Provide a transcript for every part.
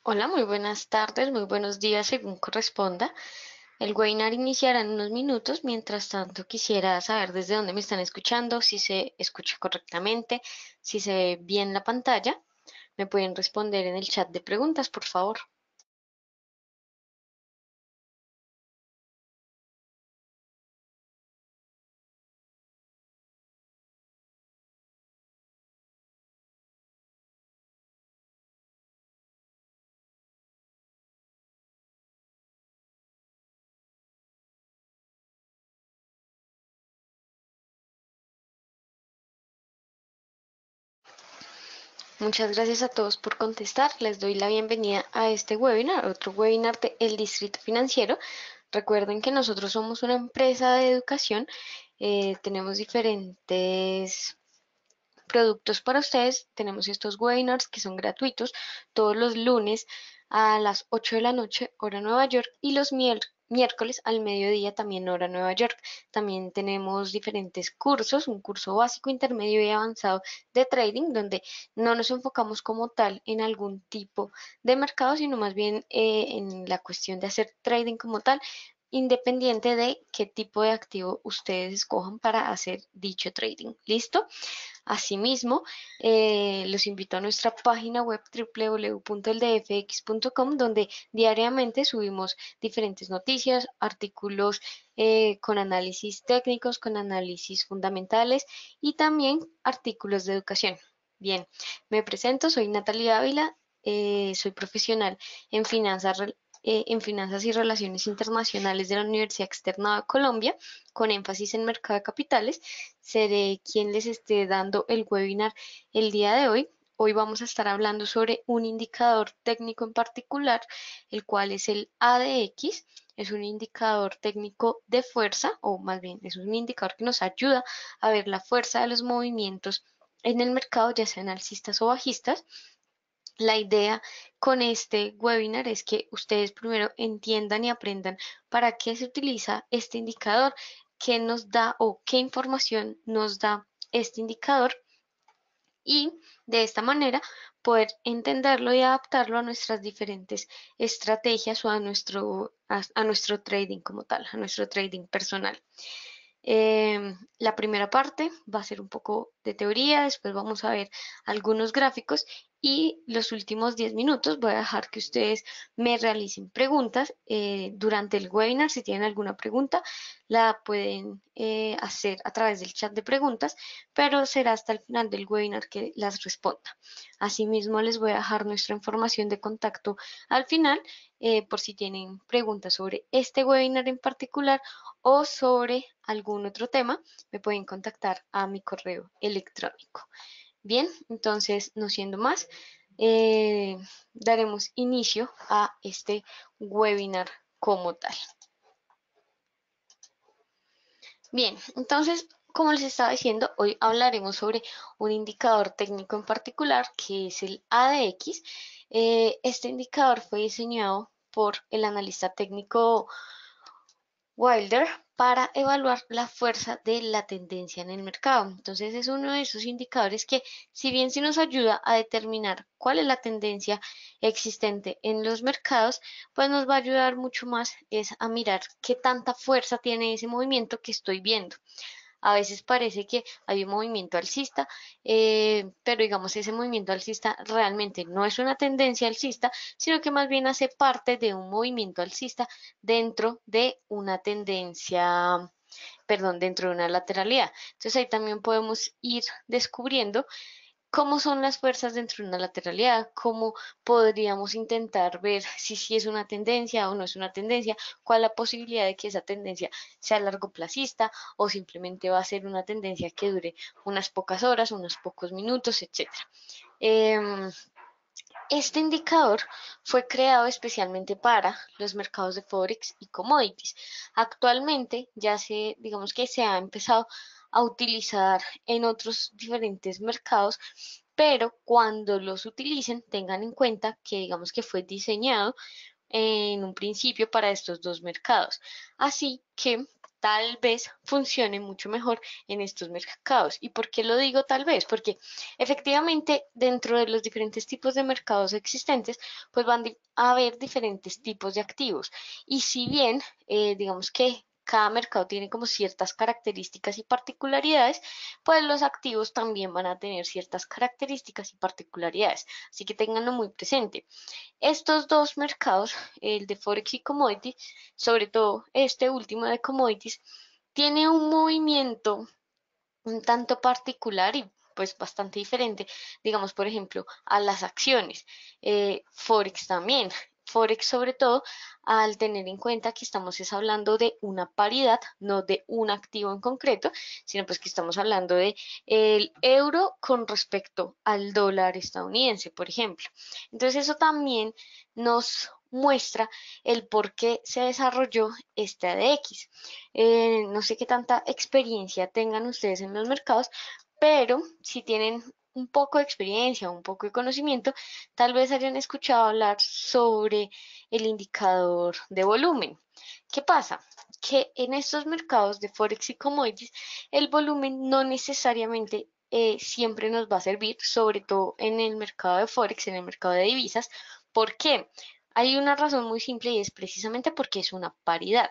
Hola, muy buenas tardes, muy buenos días según corresponda. El webinar iniciará en unos minutos. Mientras tanto, quisiera saber desde dónde me están escuchando, si se escucha correctamente, si se ve bien la pantalla. Me pueden responder en el chat de preguntas, por favor. Muchas gracias a todos por contestar. Les doy la bienvenida a este webinar, otro webinar de El Distrito Financiero. Recuerden que nosotros somos una empresa de educación. Tenemos diferentes productos para ustedes. Tenemos estos webinars que son gratuitos todos los lunes a las 8 de la noche, hora Nueva York, y los miércoles al mediodía, también hora Nueva York. También tenemos diferentes cursos, un curso básico, intermedio y avanzado de trading, donde no nos enfocamos como tal en algún tipo de mercado, sino más bien en la cuestión de hacer trading como tal, independiente de qué tipo de activo ustedes escojan para hacer dicho trading. ¿Listo? Asimismo, los invito a nuestra página web www.eldfx.com, donde diariamente subimos diferentes noticias, artículos con análisis técnicos, con análisis fundamentales y también artículos de educación. Bien, me presento, soy Natalia Ávila, soy profesional en finanzas y relaciones internacionales de la Universidad Externada de Colombia, con énfasis en mercado de capitales. Seré quien les esté dando el webinar el día de hoy. Hoy vamos a estar hablando sobre un indicador técnico en particular, el cual es el ADX. Es un indicador técnico de fuerza, o más bien es un indicador que nos ayuda a ver la fuerza de los movimientos en el mercado, ya sean alcistas o bajistas. La idea con este webinar es que ustedes primero entiendan y aprendan para qué se utiliza este indicador, qué nos da o qué información nos da este indicador, y de esta manera poder entenderlo y adaptarlo a nuestras diferentes estrategias o a nuestro trading como tal, a nuestro trading personal. La primera parte va a ser un poco de teoría, después vamos a ver algunos gráficos, y los últimos 10 minutos voy a dejar que ustedes me realicen preguntas durante el webinar. Si tienen alguna pregunta, la pueden hacer a través del chat de preguntas, pero será hasta el final del webinar que las responda. Asimismo, les voy a dejar nuestra información de contacto al final, por si tienen preguntas sobre este webinar en particular o sobre algún otro tema, me pueden contactar a mi correo electrónico. Bien, entonces, no siendo más, eh, daremos inicio a este webinar como tal. Bien, entonces, como les estaba diciendo, hoy hablaremos sobre un indicador técnico en particular, que es el ADX. Este indicador fue diseñado por el analista técnico Wilder para evaluar la fuerza de la tendencia en el mercado. Entonces es uno de esos indicadores que, si bien sí nos ayuda a determinar cuál es la tendencia existente en los mercados, pues nos va a ayudar mucho más es a mirar qué tanta fuerza tiene ese movimiento que estoy viendo. A veces parece que hay un movimiento alcista, pero digamos ese movimiento alcista realmente no es una tendencia alcista, sino que más bien hace parte de un movimiento alcista dentro de una tendencia, perdón, dentro de una lateralidad. Entonces ahí también podemos ir descubriendo cómo son las fuerzas dentro de una lateralidad, cómo podríamos intentar ver si es una tendencia o no es una tendencia, cuál es la posibilidad de que esa tendencia sea largoplacista o simplemente va a ser una tendencia que dure unas pocas horas, unos pocos minutos, etcétera. Este indicador fue creado especialmente para los mercados de Forex y commodities. Actualmente digamos que se ha empezado a utilizar en otros diferentes mercados, pero cuando los utilicen tengan en cuenta que digamos que fue diseñado en un principio para estos dos mercados. Así que tal vez funcione mucho mejor en estos mercados. ¿Y por qué lo digo tal vez? Porque efectivamente dentro de los diferentes tipos de mercados existentes, pues van a haber diferentes tipos de activos. Y si bien, digamos que cada mercado tiene como ciertas características y particularidades, pues los activos también van a tener ciertas características y particularidades. Así que ténganlo muy presente. Estos dos mercados, el de Forex y Commodities, sobre todo este último de Commodities, tiene un movimiento un tanto particular y pues bastante diferente, digamos, por ejemplo, a las acciones. Forex también. Forex sobre todo al tener en cuenta que estamos es hablando de una paridad, no de un activo en concreto, sino pues que estamos hablando de el euro con respecto al dólar estadounidense, por ejemplo. Entonces eso también nos muestra el por qué se desarrolló este ADX. No sé qué tanta experiencia tengan ustedes en los mercados, pero si tienen un poco de experiencia, un poco de conocimiento, tal vez hayan escuchado hablar sobre el indicador de volumen. ¿Qué pasa? Que en estos mercados de Forex y commodities, el volumen no necesariamente siempre nos va a servir, sobre todo en el mercado de Forex, en el mercado de divisas. ¿Por qué? Hay una razón muy simple y es precisamente porque es una paridad.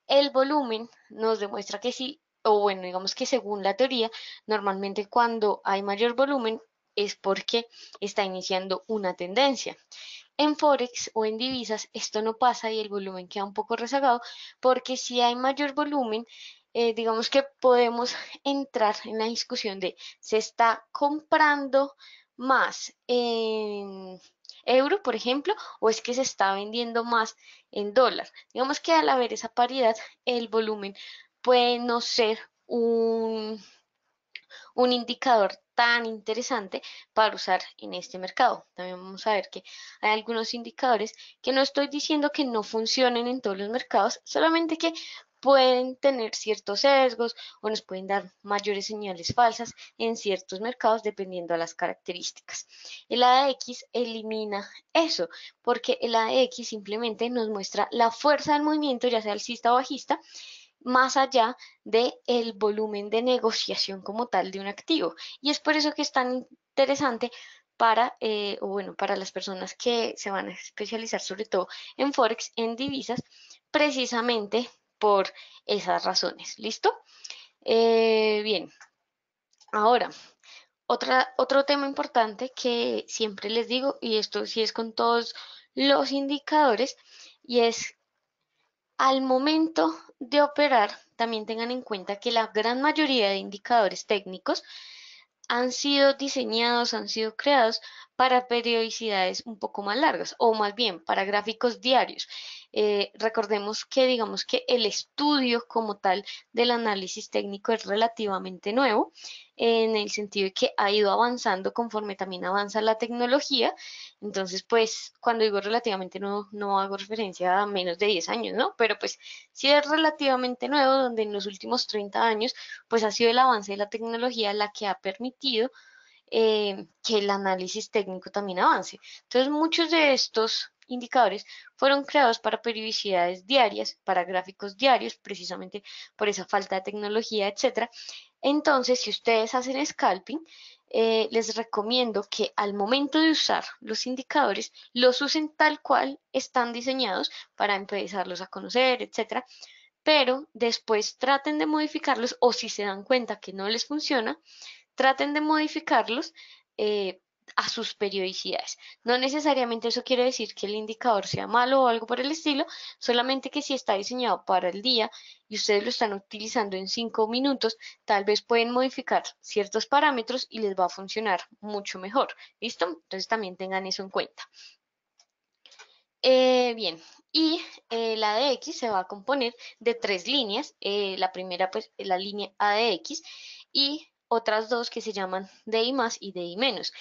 El volumen nos demuestra que sí, o bueno, digamos que según la teoría, normalmente cuando hay mayor volumen es porque está iniciando una tendencia. En Forex o en divisas esto no pasa y el volumen queda un poco rezagado porque si hay mayor volumen, digamos que podemos entrar en la discusión de se está comprando más en euro, por ejemplo, o es que se está vendiendo más en dólar. Digamos que al haber esa paridad, el volumen puede no ser un indicador tan interesante para usar en este mercado. También vamos a ver que hay algunos indicadores que no estoy diciendo que no funcionen en todos los mercados, solamente que pueden tener ciertos sesgos o nos pueden dar mayores señales falsas en ciertos mercados dependiendo de las características. El ADX elimina eso porque el ADX simplemente nos muestra la fuerza del movimiento, ya sea alcista o bajista, más allá del volumen de negociación como tal de un activo. Y es por eso que es tan interesante para, o bueno, para las personas que se van a especializar sobre todo en Forex, en divisas, precisamente por esas razones. ¿Listo? Bien, ahora, otro tema importante que siempre les digo, y esto sí es con todos los indicadores, y es al momento de operar, también tengan en cuenta que la gran mayoría de indicadores técnicos han sido diseñados, han sido creados para periodicidades un poco más largas o más bien para gráficos diarios. Recordemos que digamos que el estudio como tal del análisis técnico es relativamente nuevo en el sentido de que ha ido avanzando conforme también avanza la tecnología. Entonces, pues cuando digo relativamente nuevo, no hago referencia a menos de 10 años, ¿no? Pero pues sí es relativamente nuevo, donde en los últimos 30 años pues ha sido el avance de la tecnología la que ha permitido que el análisis técnico también avance. Entonces, muchos de estos indicadores fueron creados para periodicidades diarias, para gráficos diarios, precisamente por esa falta de tecnología, etcétera. Entonces, si ustedes hacen scalping, les recomiendo que al momento de usar los indicadores, los usen tal cual están diseñados para empezarlos a conocer, etcétera, pero después traten de modificarlos o si se dan cuenta que no les funciona, traten de modificarlos eh, a sus periodicidades. No necesariamente eso quiere decir que el indicador sea malo o algo por el estilo, solamente que si está diseñado para el día y ustedes lo están utilizando en 5 minutos, tal vez pueden modificar ciertos parámetros y les va a funcionar mucho mejor. ¿Listo? Entonces también tengan eso en cuenta. Bien, y la de X se va a componer de tres líneas. La primera, pues, la línea A de X y otras dos que se llaman DI más y DI menos.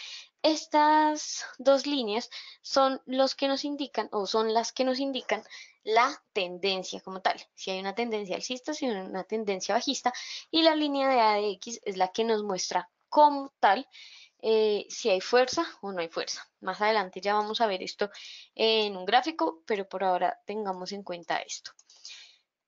Estas dos líneas son los que nos indican o son las que nos indican la tendencia como tal. Si hay una tendencia alcista, si hay una tendencia bajista y la línea de A de X es la que nos muestra como tal si hay fuerza o no hay fuerza. Más adelante ya vamos a ver esto en un gráfico, pero por ahora tengamos en cuenta esto.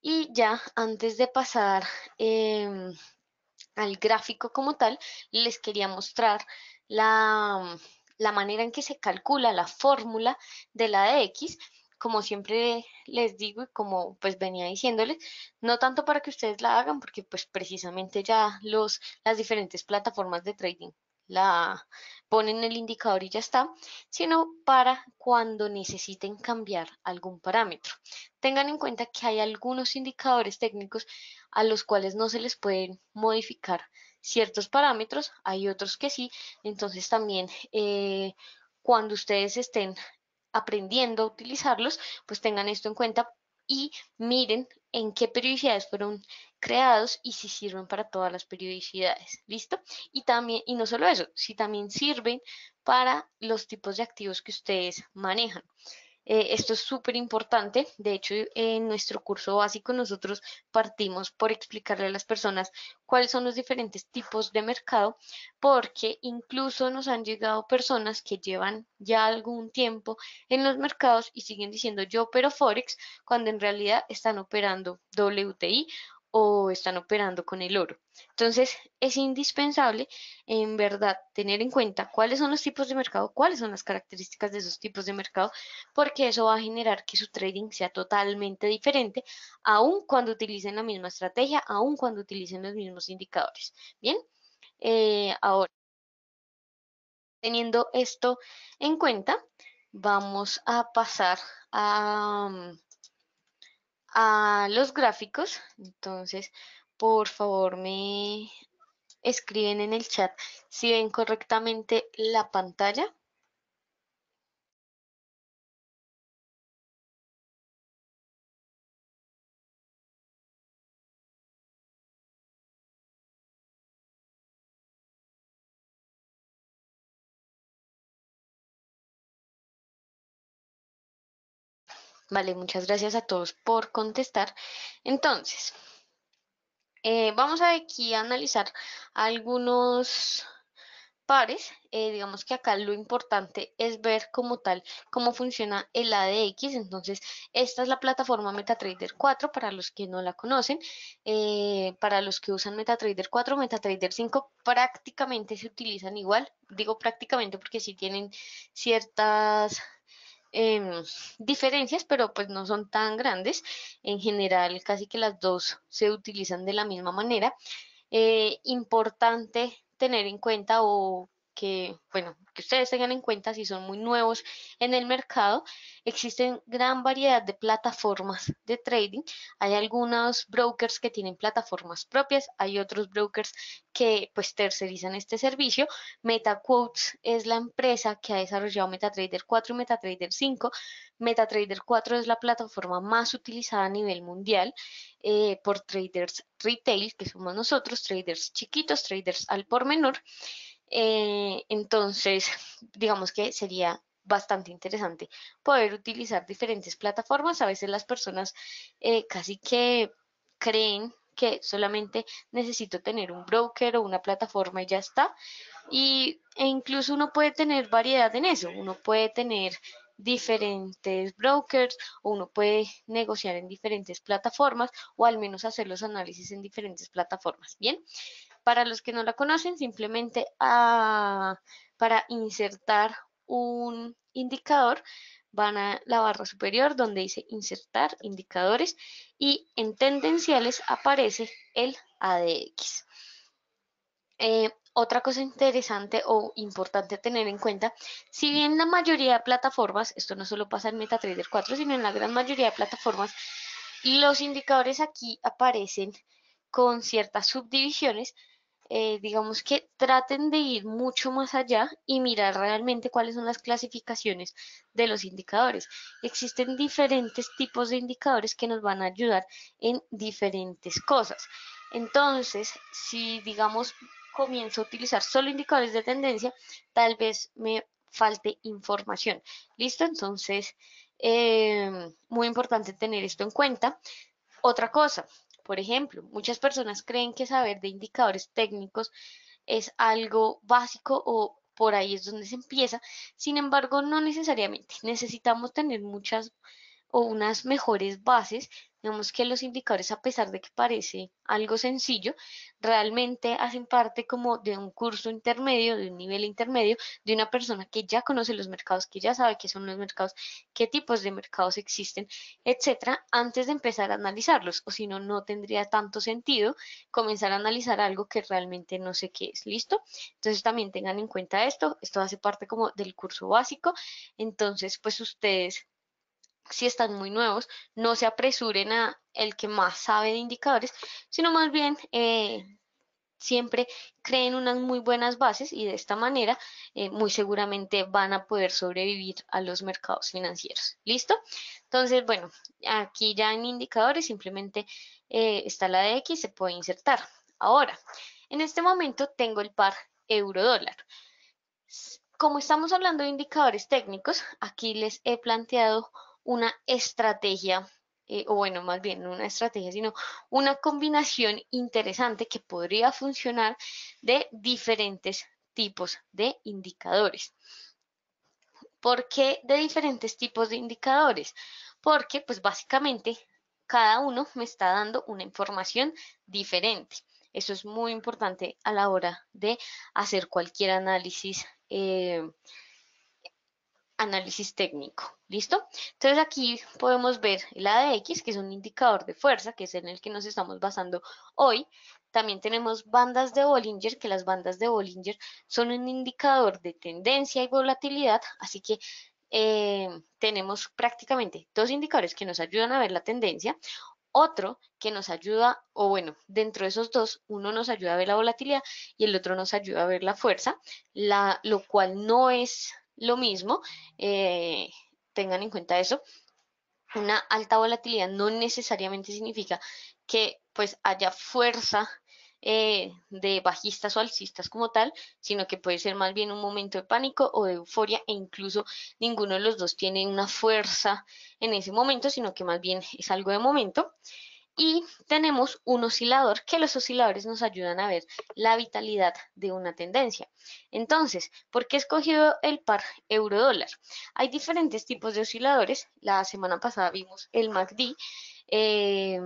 Y ya antes de pasar al gráfico como tal, les quería mostrar la, la manera en que se calcula la fórmula de la de X. Como siempre les digo y como pues venía diciéndoles, no tanto para que ustedes la hagan, porque pues precisamente ya las diferentes plataformas de trading la ponen el indicador y ya está, sino para cuando necesiten cambiar algún parámetro. Tengan en cuenta que hay algunos indicadores técnicos a los cuales no se les pueden modificar ciertos parámetros, hay otros que sí, entonces también cuando ustedes estén aprendiendo a utilizarlos, pues tengan esto en cuenta y miren en qué periodicidades fueron creados y si sirven para todas las periodicidades, ¿listo? Y también, y no solo eso, si también sirven para los tipos de activos que ustedes manejan. Esto es súper importante. De hecho, en nuestro curso básico nosotros partimos por explicarle a las personas cuáles son los diferentes tipos de mercado, porque incluso nos han llegado personas que llevan ya algún tiempo en los mercados y siguen diciendo yo opero Forex cuando en realidad están operando WTI o están operando con el oro. Entonces, es indispensable en verdad tener en cuenta cuáles son los tipos de mercado, cuáles son las características de esos tipos de mercado, porque eso va a generar que su trading sea totalmente diferente, aun cuando utilicen la misma estrategia, aun cuando utilicen los mismos indicadores. Bien, ahora, teniendo esto en cuenta, vamos a pasar a los gráficos. Entonces, por favor, me escriben en el chat si ven correctamente la pantalla. Vale, muchas gracias a todos por contestar. Entonces, vamos aquí a analizar algunos pares. Digamos que acá lo importante es ver como tal cómo funciona el ADX. Entonces, esta es la plataforma MetaTrader 4 para los que no la conocen. Para los que usan MetaTrader 4, MetaTrader 5 prácticamente se utilizan igual. Digo prácticamente porque sí tienen ciertas diferencias, pero pues no son tan grandes. En general, casi que las dos se utilizan de la misma manera. Importante tener en cuenta o que, bueno, que ustedes tengan en cuenta si son muy nuevos en el mercado, existen gran variedad de plataformas de trading. Hay algunos brokers que tienen plataformas propias, hay otros brokers que pues tercerizan este servicio. MetaQuotes es la empresa que ha desarrollado MetaTrader 4 y MetaTrader 5. MetaTrader 4 es la plataforma más utilizada a nivel mundial por traders retail, que somos nosotros, traders chiquitos, traders al por menor. Entonces, digamos que sería bastante interesante poder utilizar diferentes plataformas. A veces las personas casi que creen que solamente necesito tener un broker o una plataforma y ya está. E incluso uno puede tener variedad en eso. Uno puede tener diferentes brokers o uno puede negociar en diferentes plataformas o al menos hacer los análisis en diferentes plataformas. Bien, para los que no la conocen, simplemente para insertar un indicador van a la barra superior donde dice insertar indicadores y en tendenciales aparece el ADX. Otra cosa interesante o importante a tener en cuenta, si bien la mayoría de plataformas, esto no solo pasa en MetaTrader 4, sino en la gran mayoría de plataformas, los indicadores aquí aparecen con ciertas subdivisiones. Digamos que traten de ir mucho más allá y mirar realmente cuáles son las clasificaciones de los indicadores. Existen diferentes tipos de indicadores que nos van a ayudar en diferentes cosas. Entonces, si digamos comienzo a utilizar solo indicadores de tendencia, tal vez me falte información. ¿Listo? Entonces, muy importante tener esto en cuenta. Otra cosa, por ejemplo, muchas personas creen que saber de indicadores técnicos es algo básico o por ahí es donde se empieza. Sin embargo, no necesariamente. Necesitamos tener muchas o unas mejores bases Digamos que los indicadores, a pesar de que parece algo sencillo, realmente hacen parte como de un curso intermedio, de un nivel intermedio, de una persona que ya conoce los mercados, que ya sabe qué son los mercados, qué tipos de mercados existen, etcétera, antes de empezar a analizarlos, o si no, no tendría tanto sentido comenzar a analizar algo que realmente no sé qué es. ¿Listo? Entonces también tengan en cuenta esto hace parte como del curso básico, entonces pues ustedes, si están muy nuevos, no se apresuren a el que más sabe de indicadores, sino más bien siempre creen unas muy buenas bases y de esta manera muy seguramente van a poder sobrevivir a los mercados financieros. ¿Listo? Entonces, bueno, aquí ya en indicadores simplemente está la de X, se puede insertar. Ahora, en este momento tengo el par euro-dólar. Como estamos hablando de indicadores técnicos, aquí les he planteado una estrategia, o bueno, más bien no una estrategia, sino una combinación interesante que podría funcionar de diferentes tipos de indicadores. ¿Por qué de diferentes tipos de indicadores? Porque pues básicamente cada uno me está dando una información diferente. Eso es muy importante a la hora de hacer cualquier análisis técnico. ¿Listo? Entonces aquí podemos ver el ADX, que es un indicador de fuerza, que es en el que nos estamos basando hoy. También tenemos bandas de Bollinger, que las bandas de Bollinger son un indicador de tendencia y volatilidad, así que tenemos prácticamente dos indicadores que nos ayudan a ver la tendencia, otro que nos ayuda, o bueno, dentro de esos dos, uno nos ayuda a ver la volatilidad y el otro nos ayuda a ver la fuerza, lo cual no es lo mismo, eh, tengan en cuenta eso. Una alta volatilidad no necesariamente significa que pues haya fuerza de bajistas o alcistas como tal, sino que puede ser más bien un momento de pánico o de euforia, e incluso ninguno de los dos tiene una fuerza en ese momento, sino que más bien es algo de momento. Y tenemos un oscilador, que los osciladores nos ayudan a ver la vitalidad de una tendencia. Entonces, ¿por qué he escogido el par euro-dólar? Hay diferentes tipos de osciladores. La semana pasada vimos el MACD. Eh,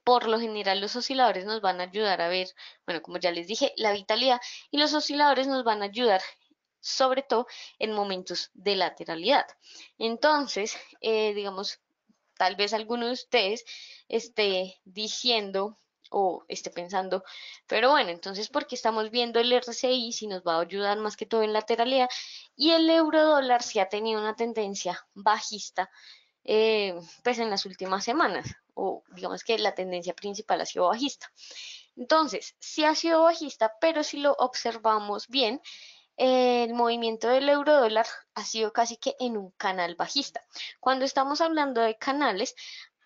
por lo general, los osciladores nos van a ayudar a ver, bueno, como ya les dije, la vitalidad, y los osciladores nos van a ayudar sobre todo en momentos de lateralidad. Entonces, digamos, tal vez alguno de ustedes esté diciendo o esté pensando, pero bueno, entonces, ¿por qué estamos viendo el RSI si nos va a ayudar más que todo en lateralidad? Y el euro dólar si ha tenido una tendencia bajista, pues en las últimas semanas, o digamos que la tendencia principal ha sido bajista. Entonces, sí ha sido bajista, pero si lo observamos bien, el movimiento del euro dólar ha sido casi que en un canal bajista. Cuando estamos hablando de canales,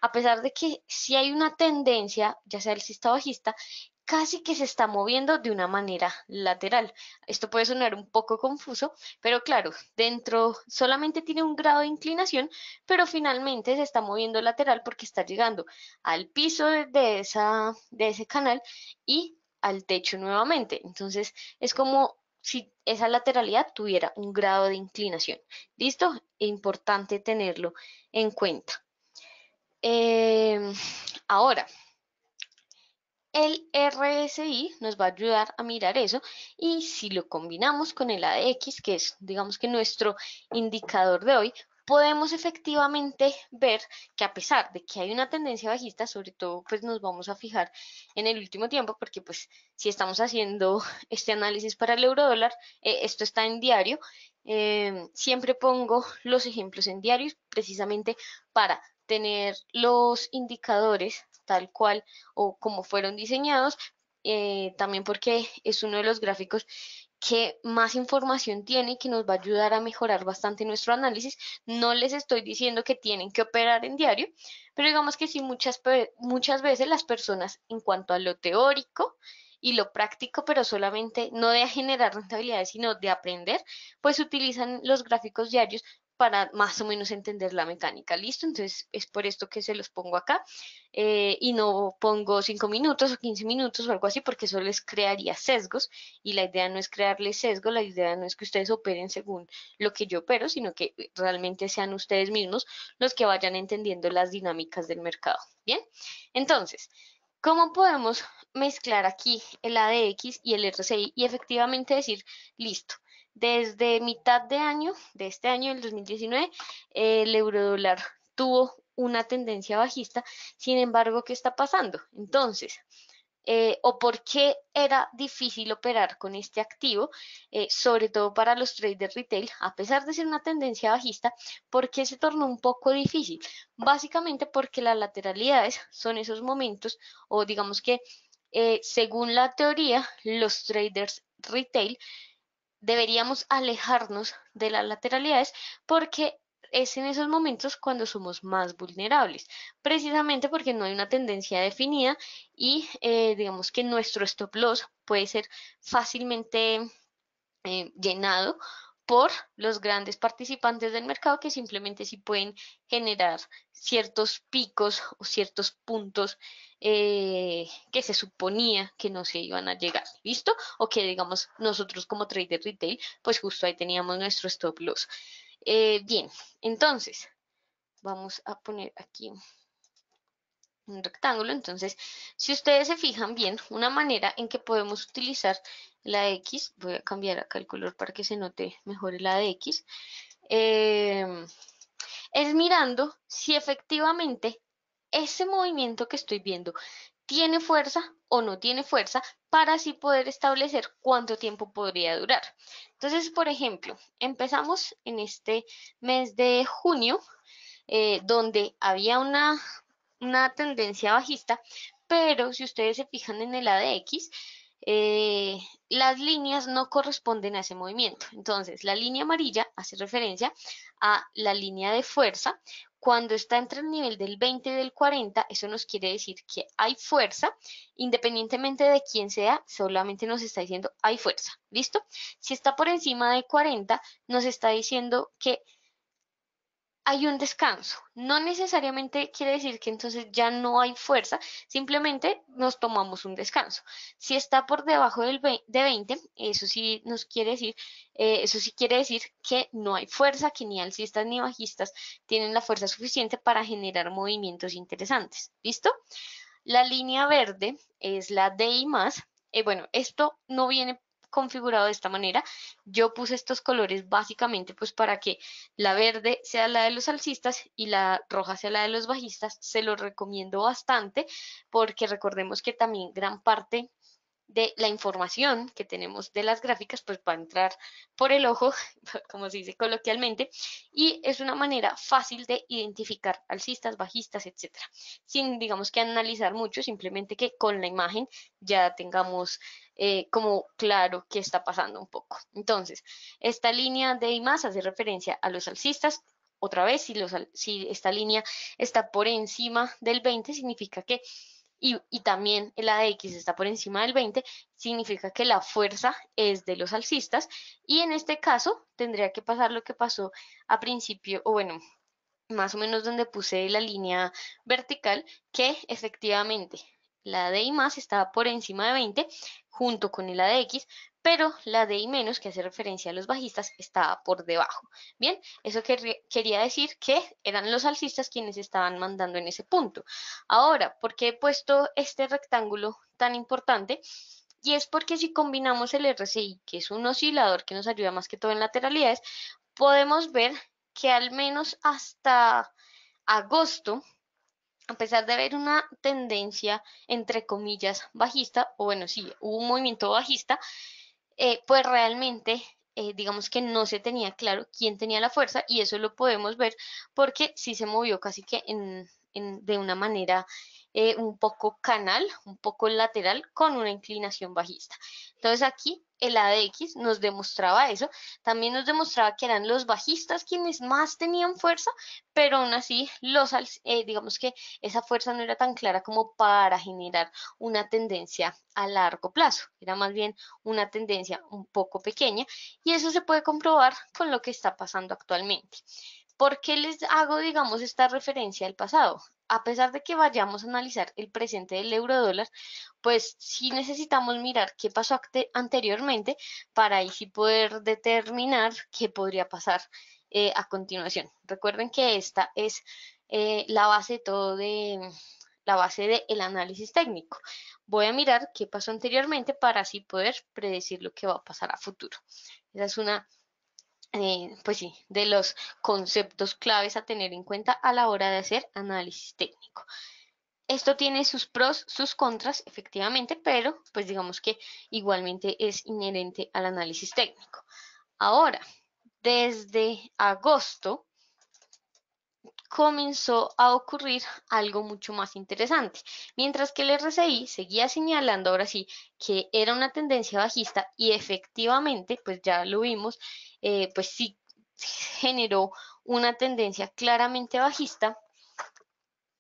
a pesar de que sí hay una tendencia, ya sea alcista o bajista, casi que se está moviendo de una manera lateral. Esto puede sonar un poco confuso, pero claro, dentro solamente tiene un grado de inclinación, pero finalmente se está moviendo lateral porque está llegando al piso de ese canal y al techo nuevamente. Entonces, es como si esa lateralidad tuviera un grado de inclinación. ¿Listo? Es importante tenerlo en cuenta. Ahora, el RSI nos va a ayudar a mirar eso, y si lo combinamos con el ADX, que es digamos que nuestro indicador de hoy, podemos efectivamente ver que a pesar de que hay una tendencia bajista, sobre todo pues nos vamos a fijar en el último tiempo, porque pues si estamos haciendo este análisis para el euro dólar, esto está en diario, siempre pongo los ejemplos en diarios precisamente para tener los indicadores tal cual o como fueron diseñados, también porque es uno de los gráficos que más información tiene y que nos va a ayudar a mejorar bastante nuestro análisis. No les estoy diciendo que tienen que operar en diario, pero digamos que sí, muchas veces las personas en cuanto a lo teórico y lo práctico, pero solamente no de generar rentabilidades, sino de aprender, pues utilizan los gráficos diarios para más o menos entender la mecánica. ¿Listo? Entonces es por esto que se los pongo acá y no pongo 5 minutos o 15 minutos o algo así porque eso les crearía sesgos y la idea no es crearles sesgo, la idea no es que ustedes operen según lo que yo opero, sino que realmente sean ustedes mismos los que vayan entendiendo las dinámicas del mercado. Bien, entonces, ¿cómo podemos mezclar aquí el ADX y el RSI y efectivamente decir, listo, desde mitad de año, de este año, el 2019, el eurodólar tuvo una tendencia bajista, sin embargo, ¿qué está pasando? Entonces, o por qué era difícil operar con este activo, sobre todo para los traders retail, a pesar de ser una tendencia bajista, ¿por qué se tornó un poco difícil? Básicamente porque las lateralidades son esos momentos, o digamos que según la teoría, los traders retail deberíamos alejarnos de las lateralidades porque es en esos momentos cuando somos más vulnerables, precisamente porque no hay una tendencia definida y digamos que nuestro stop loss puede ser fácilmente llenado por los grandes participantes del mercado que simplemente sí pueden generar ciertos picos o ciertos puntos que se suponía que no se iban a llegar, ¿listo? O que digamos nosotros como trader retail, pues justo ahí teníamos nuestro stop loss. Bien, entonces vamos a poner aquí un rectángulo. Entonces, si ustedes se fijan bien, una manera en que podemos utilizar la X, voy a cambiar acá el color para que se note mejor la de X, es mirando si efectivamente ese movimiento que estoy viendo tiene fuerza o no tiene fuerza para así poder establecer cuánto tiempo podría durar. Entonces, por ejemplo, empezamos en este mes de junio, donde había una tendencia bajista, pero si ustedes se fijan en el ADX, eh, las líneas no corresponden a ese movimiento. Entonces, la línea amarilla hace referencia a la línea de fuerza. Cuando está entre el nivel del 20 y del 40, eso nos quiere decir que hay fuerza, independientemente de quién sea, solamente nos está diciendo hay fuerza. ¿Listo? Si está por encima de 40, nos está diciendo que hay un descanso. No necesariamente quiere decir que entonces ya no hay fuerza, simplemente nos tomamos un descanso. Si está por debajo de 20, eso sí nos quiere decir, eso sí quiere decir que no hay fuerza, que ni alcistas ni bajistas tienen la fuerza suficiente para generar movimientos interesantes. ¿Listo? La línea verde es la DI más. Bueno, esto no viene configurado de esta manera. Yo puse estos colores básicamente pues para que la verde sea la de los alcistas y la roja sea la de los bajistas. Se lo recomiendo bastante porque recordemos que también gran parte de la información que tenemos de las gráficas, pues va a entrar por el ojo, como se dice coloquialmente, y es una manera fácil de identificar alcistas, bajistas, etcétera, sin digamos que analizar mucho, simplemente que con la imagen ya tengamos como claro qué está pasando un poco. Entonces, esta línea de I más hace referencia a los alcistas. Otra vez, si esta línea está por encima del 20, significa que y también el ADX está por encima del 20, significa que la fuerza es de los alcistas y en este caso tendría que pasar lo que pasó a principio, o bueno, más o menos donde puse la línea vertical, que efectivamente la DI más estaba por encima de 20 junto con el ADX, pero la DI menos, que hace referencia a los bajistas, estaba por debajo. Bien, eso quería decir que eran los alcistas quienes estaban mandando en ese punto. Ahora, ¿por qué he puesto este rectángulo tan importante? Y es porque si combinamos el RSI, que es un oscilador que nos ayuda más que todo en lateralidades, podemos ver que al menos hasta agosto, a pesar de haber una tendencia, entre comillas, bajista, o bueno, sí, hubo un movimiento bajista, pues realmente, digamos que no se tenía claro quién tenía la fuerza y eso lo podemos ver porque sí se movió casi que de una manera un poco canal, un poco lateral con una inclinación bajista. Entonces aquí el ADX nos demostraba eso, también nos demostraba que eran los bajistas quienes más tenían fuerza, pero aún así digamos que esa fuerza no era tan clara como para generar una tendencia a largo plazo, era más bien una tendencia un poco pequeña y eso se puede comprobar con lo que está pasando actualmente. ¿Por qué les hago, digamos, esta referencia al pasado? A pesar de que vayamos a analizar el presente del euro dólar, pues sí necesitamos mirar qué pasó anteriormente para ahí sí poder determinar qué podría pasar a continuación. Recuerden que esta es la base de todo la base del análisis técnico. Voy a mirar qué pasó anteriormente para así poder predecir lo que va a pasar a futuro. Esa es una pues sí, de los conceptos claves a tener en cuenta a la hora de hacer análisis técnico. Esto tiene sus pros, sus contras, efectivamente, pero pues digamos que igualmente es inherente al análisis técnico. Ahora, desde agosto comenzó a ocurrir algo mucho más interesante. Mientras que el RSI seguía señalando ahora sí que era una tendencia bajista y efectivamente, pues ya lo vimos, pues sí generó una tendencia claramente bajista,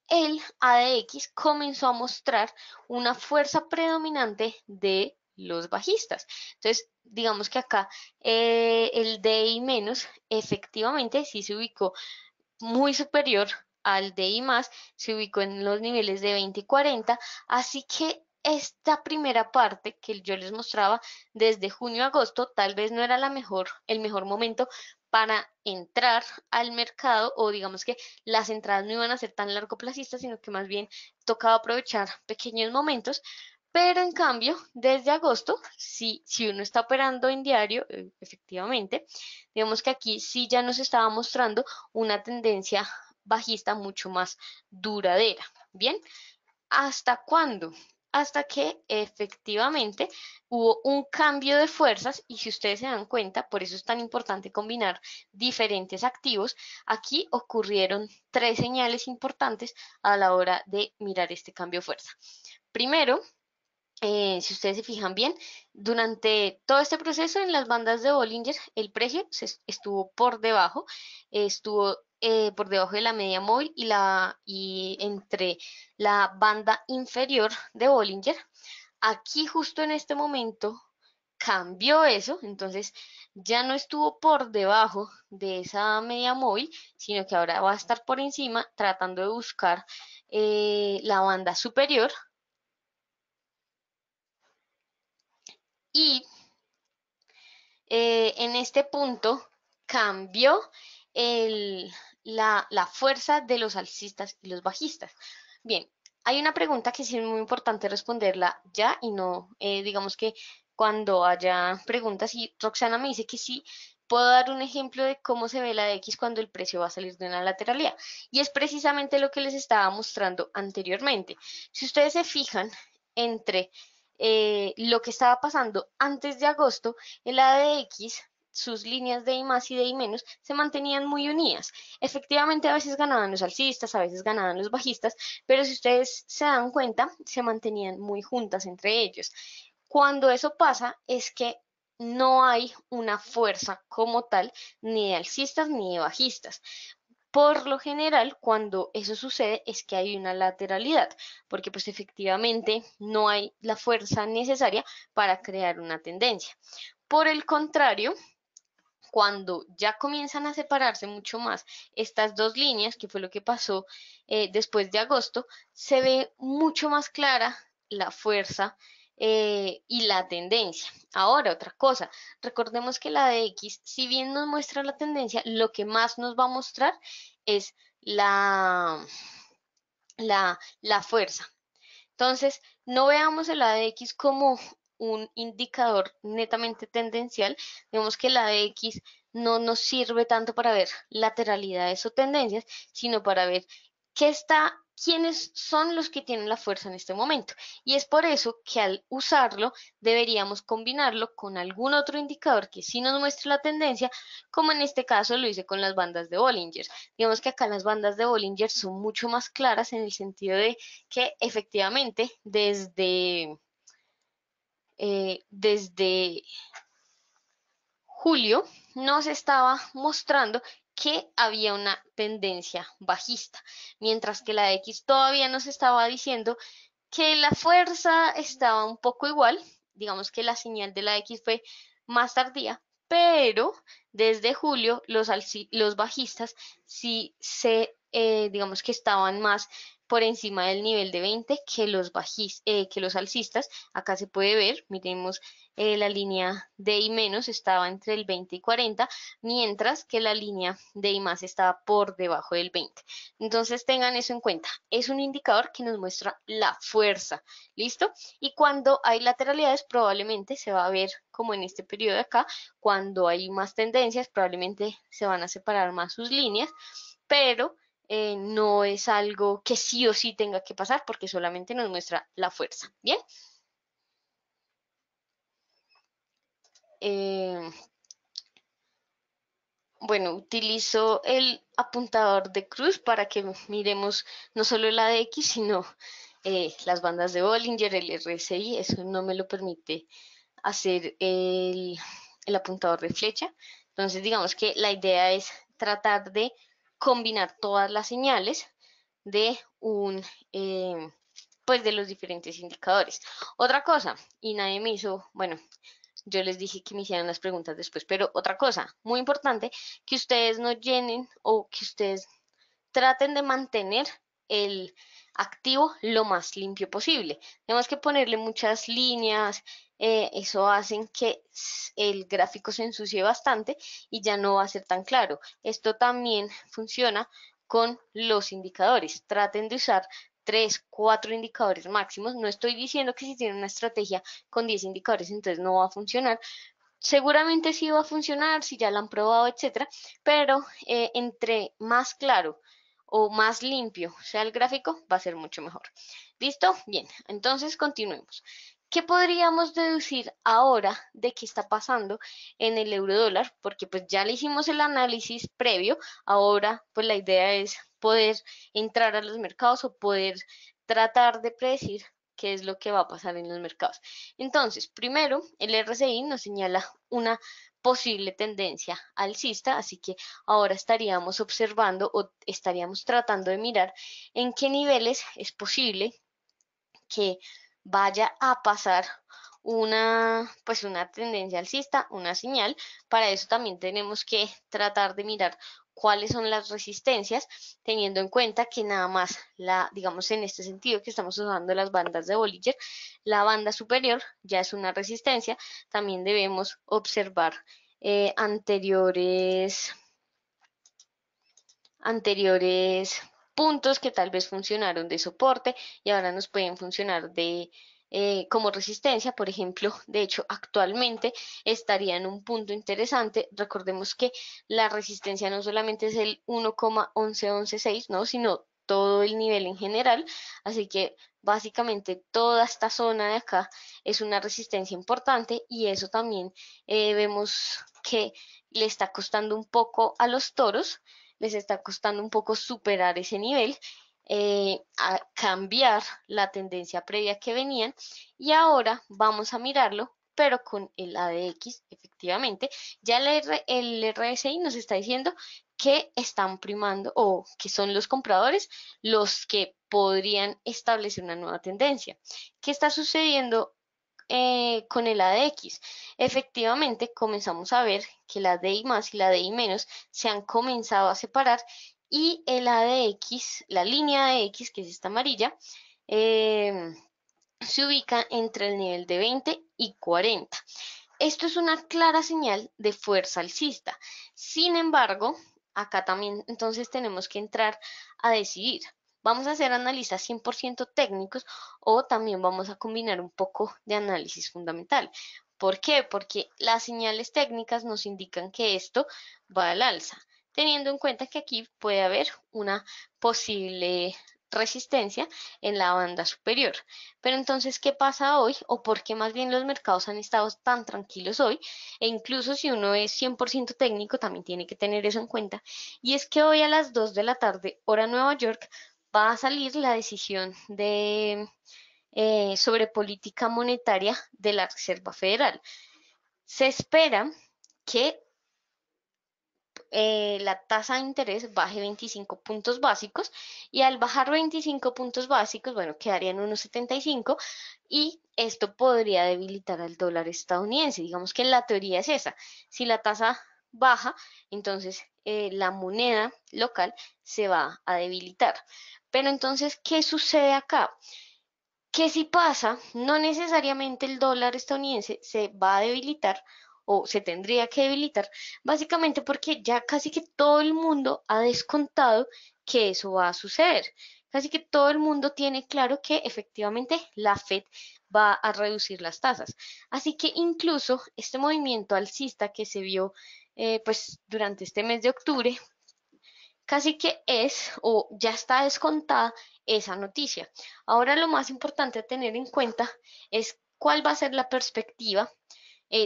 el ADX comenzó a mostrar una fuerza predominante de los bajistas. Entonces, digamos que acá el DI menos efectivamente sí se ubicó muy superior al de I+, se ubicó en los niveles de 20 y 40, así que esta primera parte que yo les mostraba desde junio a agosto tal vez no era el mejor momento para entrar al mercado o digamos que las entradas no iban a ser tan largoplacistas, sino que más bien tocaba aprovechar pequeños momentos, pero en cambio, desde agosto, si uno está operando en diario, efectivamente, digamos que aquí sí ya nos estaba mostrando una tendencia bajista mucho más duradera. Bien, ¿hasta cuándo? Hasta que efectivamente hubo un cambio de fuerzas y si ustedes se dan cuenta, por eso es tan importante combinar diferentes activos, aquí ocurrieron tres señales importantes a la hora de mirar este cambio de fuerza. Primero, si ustedes se fijan bien, durante todo este proceso en las bandas de Bollinger el precio estuvo por debajo, estuvo por debajo de la media móvil y entre la banda inferior de Bollinger. Aquí justo en este momento cambió eso, entonces ya no estuvo por debajo de esa media móvil, sino que ahora va a estar por encima tratando de buscar la banda superior y en este punto cambió el- la fuerza de los alcistas y los bajistas. Bien, hay una pregunta que sí es muy importante responderla ya y no, digamos que cuando haya preguntas y Roxana me dice que sí, puedo dar un ejemplo de cómo se ve la de X cuando el precio va a salir de una lateralidad. Y es precisamente lo que les estaba mostrando anteriormente. Si ustedes se fijan entre lo que estaba pasando antes de agosto, el ADX, sus líneas de I más y de I menos se mantenían muy unidas. Efectivamente, a veces ganaban los alcistas, a veces ganaban los bajistas, pero si ustedes se dan cuenta, se mantenían muy juntas entre ellos. Cuando eso pasa, es que no hay una fuerza como tal, ni de alcistas ni de bajistas. Por lo general, cuando eso sucede es que hay una lateralidad, porque pues efectivamente no hay la fuerza necesaria para crear una tendencia. Por el contrario, cuando ya comienzan a separarse mucho más estas dos líneas, que fue lo que pasó después de agosto, se ve mucho más clara la fuerza y la tendencia. Ahora, otra cosa, recordemos que la de X, si bien nos muestra la tendencia, lo que más nos va a mostrar es la fuerza. Entonces, no veamos el ADX como un indicador netamente tendencial. Vemos que el ADX no nos sirve tanto para ver lateralidades o tendencias, sino para ver qué está quiénes son los que tienen la fuerza en este momento. Y es por eso que al usarlo deberíamos combinarlo con algún otro indicador que sí nos muestre la tendencia, como en este caso lo hice con las bandas de Bollinger. Digamos que acá las bandas de Bollinger son mucho más claras en el sentido de que efectivamente desde julio nos estaba mostrando que había una tendencia bajista, mientras que la X todavía nos estaba diciendo que la fuerza estaba un poco igual, digamos que la señal de la X fue más tardía, pero desde julio los bajistas sí digamos que estaban más por encima del nivel de 20 que que los alcistas. Acá se puede ver, miremos, la línea de I menos estaba entre el 20 y 40, mientras que la línea de I más estaba por debajo del 20. Entonces tengan eso en cuenta. Es un indicador que nos muestra la fuerza. ¿Listo? Y cuando hay lateralidades, probablemente se va a ver como en este periodo de acá. Cuando hay más tendencias, probablemente se van a separar más sus líneas, pero no es algo que sí o sí tenga que pasar porque solamente nos muestra la fuerza. Bien. Eh, Bueno, utilizo el apuntador de cruz para que miremos no solo la de X, sino las bandas de Bollinger, el RSI. Eso no me lo permite hacer el apuntador de flecha. Entonces, digamos que la idea es tratar de combinar todas las señales de pues de los diferentes indicadores. Otra cosa, y nadie me hizo, bueno, yo les dije que me hicieran las preguntas después, pero otra cosa muy importante, que ustedes no llenen o que ustedes traten de mantener el activo lo más limpio posible. Tenemos que ponerle muchas líneas, eso hace que el gráfico se ensucie bastante y ya no va a ser tan claro. Esto también funciona con los indicadores. Traten de usar 3, 4 indicadores máximos. No estoy diciendo que si tienen una estrategia con 10 indicadores entonces no va a funcionar. Seguramente sí va a funcionar si ya la han probado, etcétera, pero entre más claro o más limpio sea el gráfico, va a ser mucho mejor. ¿Listo? Bien, entonces continuemos. ¿Qué podríamos deducir ahora de qué está pasando en el euro dólar? Porque pues ya le hicimos el análisis previo, ahora pues la idea es poder entrar a los mercados o poder tratar de predecir qué es lo que va a pasar en los mercados. Entonces, primero, el RSI nos señala una posible tendencia alcista, así que ahora estaríamos observando o estaríamos tratando de mirar en qué niveles es posible que vaya a pasar pues una tendencia alcista, una señal. Para eso también tenemos que tratar de mirar cuáles son las resistencias, teniendo en cuenta que nada más digamos en este sentido que estamos usando las bandas de Bollinger, la banda superior ya es una resistencia. También debemos observar anteriores puntos que tal vez funcionaron de soporte y ahora nos pueden funcionar como resistencia. Por ejemplo, de hecho, actualmente estaría en un punto interesante. Recordemos que la resistencia no solamente es el 1,11116, ¿no? Sino todo el nivel en general. Así que básicamente toda esta zona de acá es una resistencia importante y eso también vemos que le está costando un poco a los toros, les está costando un poco superar ese nivel, a cambiar la tendencia previa que venían y ahora vamos a mirarlo pero con el ADX, efectivamente, ya el RSI nos está diciendo que están primando o que son los compradores los que podrían establecer una nueva tendencia. ¿Qué está sucediendo con el ADX? Efectivamente, comenzamos a ver que la DI más y la DI menos se han comenzado a separar y el ADX, la línea ADX, que es esta amarilla, eh, se ubica entre el nivel de 20 y 40. Esto es una clara señal de fuerza alcista. Sin embargo, acá también entonces tenemos que entrar a decidir. ¿Vamos a hacer análisis 100% técnicos o también vamos a combinar un poco de análisis fundamental? ¿Por qué? Porque las señales técnicas nos indican que esto va al alza, teniendo en cuenta que aquí puede haber una posible resistencia en la banda superior. Pero entonces, ¿qué pasa hoy? ¿O por qué más bien los mercados han estado tan tranquilos hoy? E incluso si uno es 100% técnico, también tiene que tener eso en cuenta. Y es que hoy a las 2 de la tarde, hora Nueva York, va a salir la decisión sobre política monetaria de la Reserva Federal. Se espera que la tasa de interés baje 25 puntos básicos y al bajar 25 puntos básicos, bueno, quedarían unos 75 y esto podría debilitar al dólar estadounidense. Digamos que la teoría es esa. Si la tasa baja, entonces la moneda local se va a debilitar. Pero entonces, ¿qué sucede acá? Que si pasa, no necesariamente el dólar estadounidense se va a debilitar o se tendría que debilitar, básicamente porque ya casi que todo el mundo ha descontado que eso va a suceder. Casi que todo el mundo tiene claro que efectivamente la Fed va a reducir las tasas. Así que incluso este movimiento alcista que se vio pues durante este mes de octubre casi que es o ya está descontada esa noticia. Ahora lo más importante a tener en cuenta es cuál va a ser la perspectiva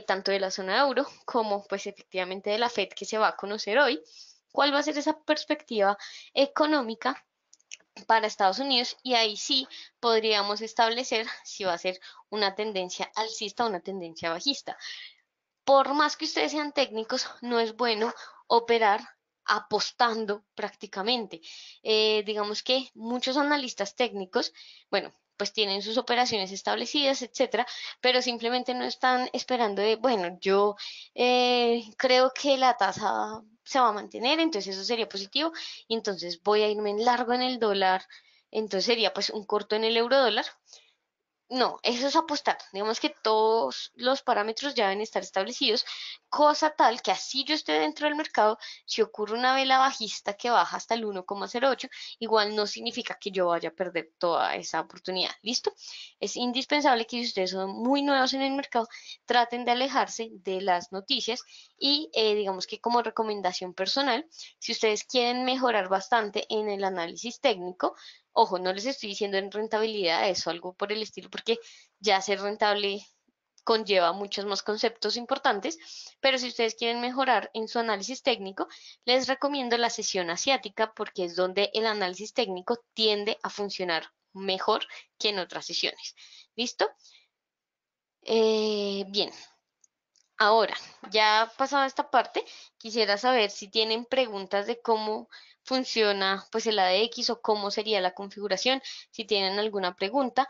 tanto de la zona euro como pues efectivamente de la Fed que se va a conocer hoy. ¿Cuál va a ser esa perspectiva económica para Estados Unidos? Y ahí sí podríamos establecer si va a ser una tendencia alcista o una tendencia bajista. Por más que ustedes sean técnicos, no es bueno operar apostando prácticamente. Digamos que muchos analistas técnicos, bueno, pues tienen sus operaciones establecidas, etcétera, pero simplemente no están esperando de, bueno, yo creo que la tasa se va a mantener, entonces eso sería positivo, y entonces voy a irme en largo en el dólar, entonces sería pues un corto en el euro dólar. No, eso es apostar. Digamos que todos los parámetros ya deben estar establecidos, cosa tal que así yo esté dentro del mercado, si ocurre una vela bajista que baja hasta el 1,08, igual no significa que yo vaya a perder toda esa oportunidad. ¿Listo? Es indispensable que si ustedes son muy nuevos en el mercado, traten de alejarse de las noticias y digamos que como recomendación personal, si ustedes quieren mejorar bastante en el análisis técnico, ojo, no les estoy diciendo en rentabilidad eso, algo por el estilo, porque ya ser rentable conlleva muchos más conceptos importantes, pero si ustedes quieren mejorar en su análisis técnico, les recomiendo la sesión asiática porque es donde el análisis técnico tiende a funcionar mejor que en otras sesiones. ¿Listo? Bien, ahora, ya pasada esta parte, quisiera saber si tienen preguntas de cómo funciona pues el ADX o cómo sería la configuración, si tienen alguna pregunta.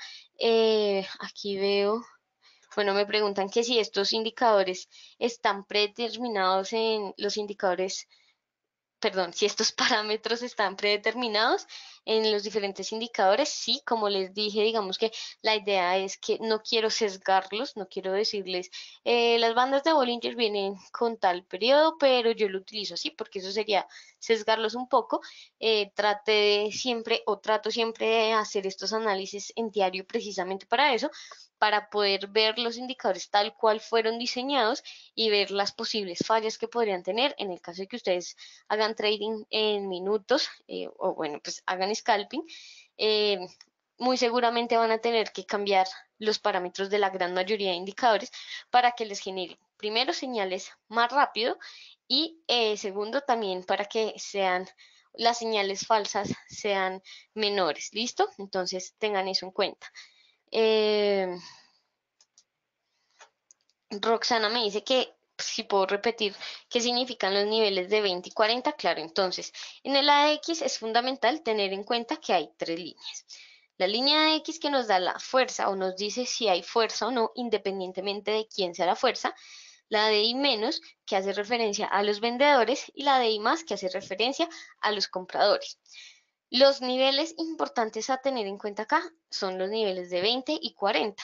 Aquí veo, bueno, me preguntan que si estos indicadores están predeterminados en los indicadores, perdón, si estos parámetros están predeterminados en los diferentes indicadores, sí, como les dije, digamos que la idea es que no quiero sesgarlos, no quiero decirles, las bandas de Bollinger vienen con tal periodo, pero yo lo utilizo así, porque eso sería sesgarlos un poco. Trate de siempre o trato siempre de hacer estos análisis en diario precisamente para eso, para poder ver los indicadores tal cual fueron diseñados y ver las posibles fallas que podrían tener en el caso de que ustedes hagan trading en minutos o bueno, pues hagan scalping, eh, muy seguramente van a tener que cambiar los parámetros de la gran mayoría de indicadores para que les genere primero señales más rápido y segundo también para que sean las señales falsas sean menores. ¿Listo? Entonces tengan eso en cuenta. Eh, Roxana me dice que si puedo repetir qué significan los niveles de 20 y 40, claro, entonces en el AX es fundamental tener en cuenta que hay tres líneas. La línea X que nos da la fuerza o nos dice si hay fuerza o no, independientemente de quién sea la fuerza. La de I menos que hace referencia a los vendedores y la de I más que hace referencia a los compradores. Los niveles importantes a tener en cuenta acá son los niveles de 20 y 40.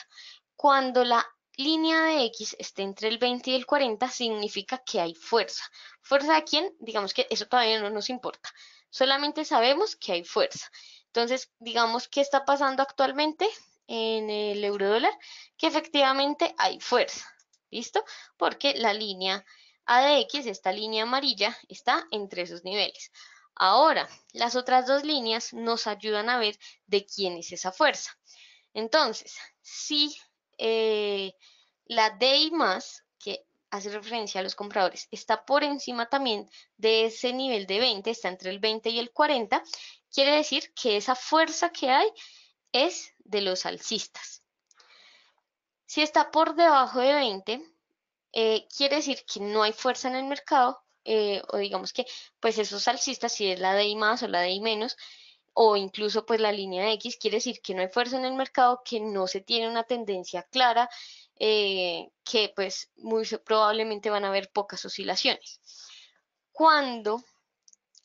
Cuando la línea de X esté entre el 20 y el 40, significa que hay fuerza. ¿Fuerza de quién? Digamos que eso todavía no nos importa. Solamente sabemos que hay fuerza. Entonces, digamos que está pasando actualmente en el euro dólar, que efectivamente hay fuerza. ¿Listo? Porque la línea ADX, esta línea amarilla, está entre esos niveles. Ahora, las otras dos líneas nos ayudan a ver de quién es esa fuerza. Entonces, si la DI más, que hace referencia a los compradores, está por encima también de ese nivel de 20, está entre el 20 y el 40, quiere decir que esa fuerza que hay es de los alcistas. Si está por debajo de 20, quiere decir que no hay fuerza en el mercado, o digamos que pues esos alcistas, si es la DI más o la DI menos, o incluso pues la línea de X, quiere decir que no hay fuerza en el mercado, que no se tiene una tendencia clara, que pues muy probablemente van a haber pocas oscilaciones. Cuando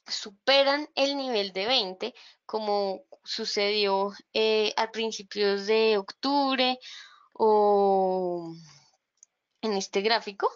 superan el nivel de 20, como sucedió a principios de octubre o en este gráfico,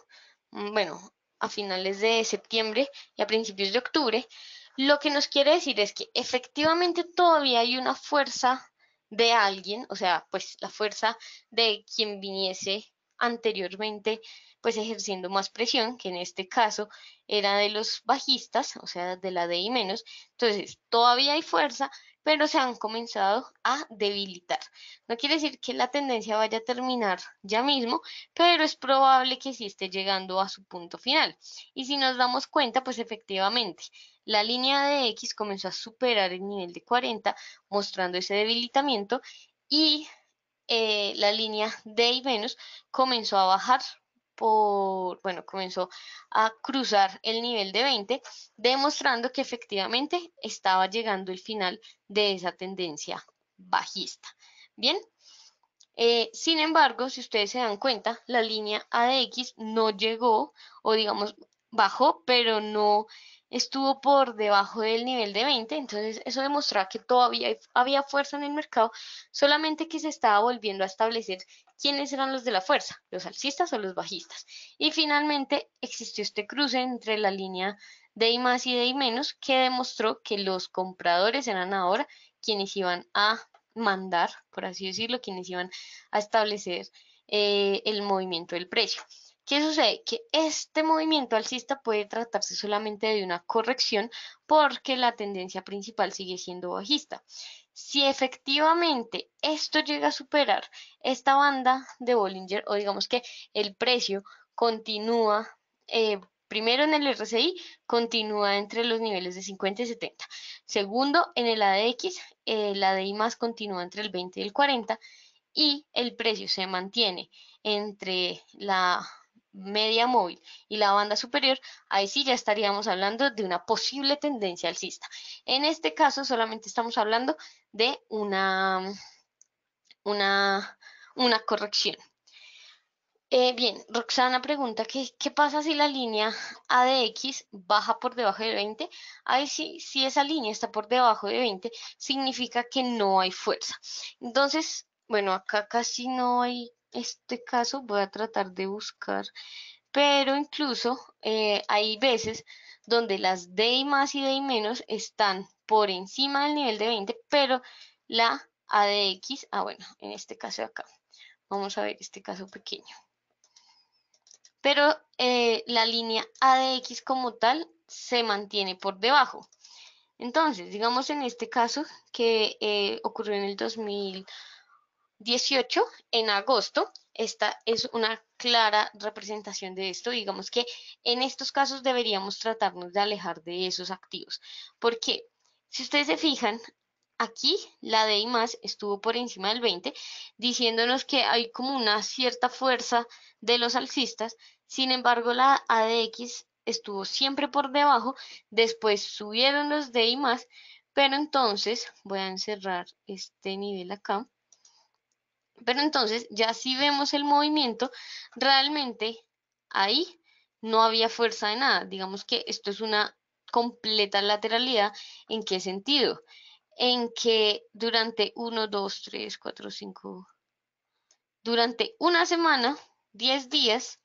bueno, a finales de septiembre y a principios de octubre, lo que nos quiere decir es que efectivamente todavía hay una fuerza de alguien, o sea, pues la fuerza de quien viniese anteriormente, pues ejerciendo más presión, que en este caso era de los bajistas, o sea, de la DI menos. Entonces, todavía hay fuerza, pero se han comenzado a debilitar. No quiere decir que la tendencia vaya a terminar ya mismo, pero es probable que sí esté llegando a su punto final. Y si nos damos cuenta, pues efectivamente, la línea de X comenzó a superar el nivel de 40, mostrando ese debilitamiento, y la línea de y menos comenzó a bajar bueno, comenzó a cruzar el nivel de 20, demostrando que efectivamente estaba llegando el final de esa tendencia bajista. Bien, sin embargo, si ustedes se dan cuenta, la línea ADX no llegó, o digamos, bajó, pero no estuvo por debajo del nivel de 20, entonces eso demostraba que todavía había fuerza en el mercado, solamente que se estaba volviendo a establecer quiénes eran los de la fuerza, los alcistas o los bajistas. Y finalmente existió este cruce entre la línea de I más y de I menos, que demostró que los compradores eran ahora quienes iban a mandar, por así decirlo, quienes iban a establecer el movimiento del precio. ¿Qué sucede? Que este movimiento alcista puede tratarse solamente de una corrección porque la tendencia principal sigue siendo bajista. Si efectivamente esto llega a superar esta banda de Bollinger, o digamos que el precio continúa, primero en el RSI, continúa entre los niveles de 50 y 70. Segundo, en el ADX, el ADI más continúa entre el 20 y el 40, y el precio se mantiene entre la media móvil y la banda superior, ahí sí ya estaríamos hablando de una posible tendencia alcista. En este caso solamente estamos hablando de una, una corrección. Bien, Roxana pregunta que qué pasa si la línea ADX baja por debajo de 20. Ahí sí, si esa línea está por debajo de 20, significa que no hay fuerza. Entonces, bueno, acá casi no hay este caso, voy a tratar de buscar, pero incluso hay veces donde las DI más y DI menos están por encima del nivel de 20, pero la ADX, bueno, en este caso de acá, vamos a ver este caso pequeño, pero la línea ADX como tal se mantiene por debajo. Entonces, digamos en este caso que ocurrió en el 2018, en agosto, esta es una clara representación de esto. Digamos que en estos casos deberíamos tratarnos de alejar de esos activos. ¿Por qué? Si ustedes se fijan, aquí la DI más estuvo por encima del 20, diciéndonos que hay como una cierta fuerza de los alcistas. Sin embargo, la ADX estuvo siempre por debajo, después subieron los DI más, pero entonces voy a encerrar este nivel acá. Pero entonces, ya si vemos el movimiento, realmente ahí no había fuerza de nada. Digamos que esto es una completa lateralidad. ¿En qué sentido? En que durante 1, 2, 3, 4, 5, durante una semana, 10 días,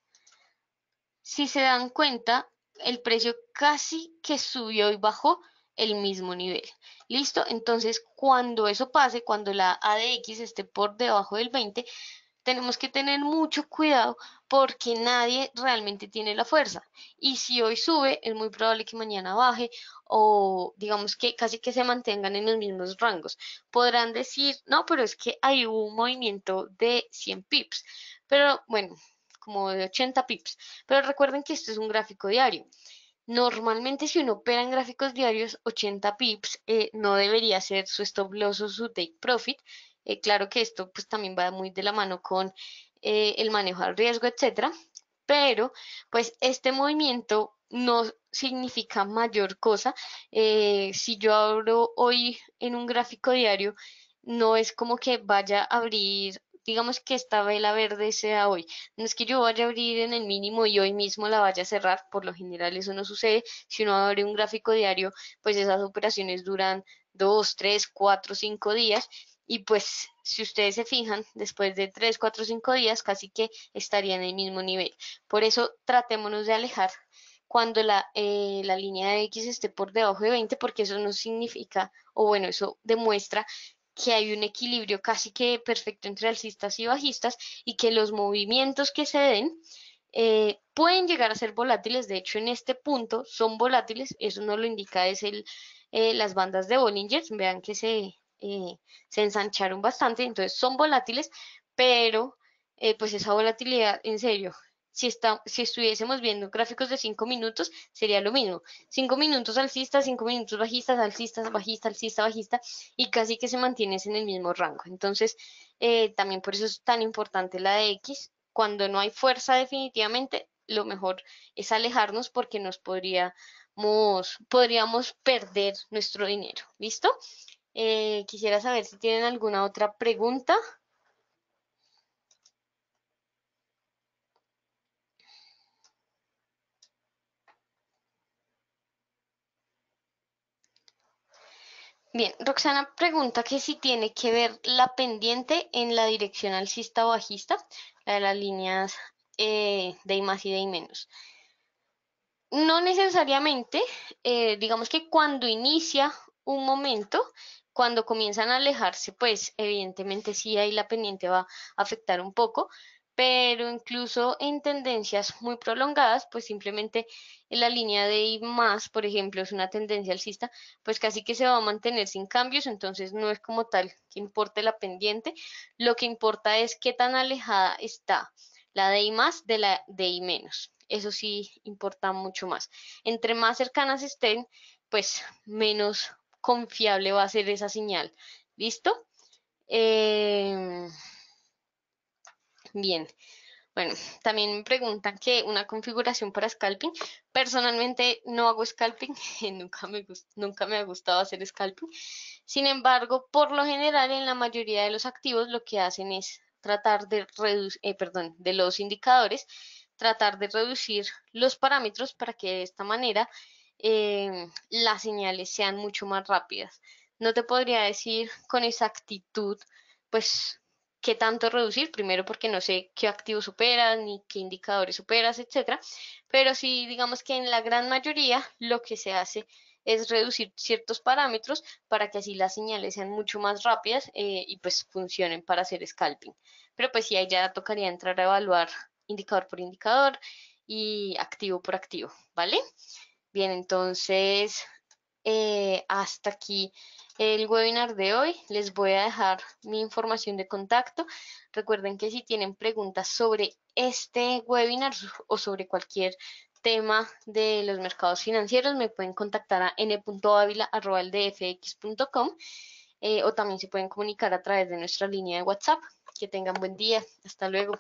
si se dan cuenta, el precio casi que subió y bajó el mismo nivel. ¿Listo? Entonces, cuando eso pase, cuando la ADX esté por debajo del 20, tenemos que tener mucho cuidado porque nadie realmente tiene la fuerza. Y si hoy sube, es muy probable que mañana baje o digamos que casi que se mantengan en los mismos rangos. Podrán decir, no, pero es que hay un movimiento de 100 pips, pero bueno, como de 80 pips. Pero recuerden que esto es un gráfico diario. Normalmente si uno opera en gráficos diarios, 80 pips no debería ser su stop loss o su take profit. Claro que esto pues también va muy de la mano con el manejo al riesgo, etcétera. Pero pues este movimiento no significa mayor cosa. Si yo abro hoy en un gráfico diario, no es como que vaya a abrir, digamos que esta vela verde sea hoy. No es que yo vaya a abrir en el mínimo y hoy mismo la vaya a cerrar, por lo general eso no sucede. Si uno abre un gráfico diario, pues esas operaciones duran 2, 3, 4, 5 días y pues si ustedes se fijan, después de 3, 4, 5 días casi que estaría en el mismo nivel. Por eso tratémonos de alejar cuando la línea de X esté por debajo de 20 porque eso no significa, o bueno, eso demuestra que hay un equilibrio casi que perfecto entre alcistas y bajistas y que los movimientos que se den pueden llegar a ser volátiles. De hecho, en este punto son volátiles. Eso no lo indica es las bandas de Bollinger. Vean que se ensancharon bastante, entonces son volátiles, pero pues esa volatilidad, en serio, si estuviésemos viendo gráficos de 5 minutos, sería lo mismo. 5 minutos alcistas, 5 minutos bajistas, alcistas, bajista, alcista, bajista, y casi que se mantiene en el mismo rango. Entonces, también por eso es tan importante la de X. Cuando no hay fuerza definitivamente, lo mejor es alejarnos porque podríamos perder nuestro dinero. ¿Listo? Quisiera saber si tienen alguna otra pregunta. Bien, Roxana pregunta que si tiene que ver la pendiente en la dirección alcista o bajista, la de las líneas de I más y de I menos. No necesariamente, digamos que cuando inicia un momento, cuando comienzan a alejarse, pues evidentemente sí ahí la pendiente va a afectar un poco, pero incluso en tendencias muy prolongadas, pues simplemente en la línea de I más, por ejemplo, es una tendencia alcista, pues casi que se va a mantener sin cambios, entonces no es como tal que importe la pendiente, lo que importa es qué tan alejada está la de I más de la de I menos. Eso sí importa mucho más. Entre más cercanas estén, pues menos confiable va a ser esa señal. ¿Listo? Em, bien. Bueno, también me preguntan que una configuración para scalping. Personalmente no hago scalping, nunca me ha gustado hacer scalping. Sin embargo, por lo general en la mayoría de los activos lo que hacen es tratar de reducir, perdón, de los indicadores, tratar de reducir los parámetros para que de esta manera las señales sean mucho más rápidas. No te podría decir con exactitud, pues qué tanto reducir, primero porque no sé qué activos superas ni qué indicadores superas, etcétera, pero sí digamos que en la gran mayoría lo que se hace es reducir ciertos parámetros para que así las señales sean mucho más rápidas y pues funcionen para hacer scalping. Pero pues sí, ahí ya tocaría entrar a evaluar indicador por indicador y activo por activo, ¿vale? Bien, entonces hasta aquí el webinar de hoy. Les voy a dejar mi información de contacto. Recuerden que si tienen preguntas sobre este webinar o sobre cualquier tema de los mercados financieros, me pueden contactar a n.avila@eldfx.com o también se pueden comunicar a través de nuestra línea de WhatsApp. Que tengan buen día. Hasta luego.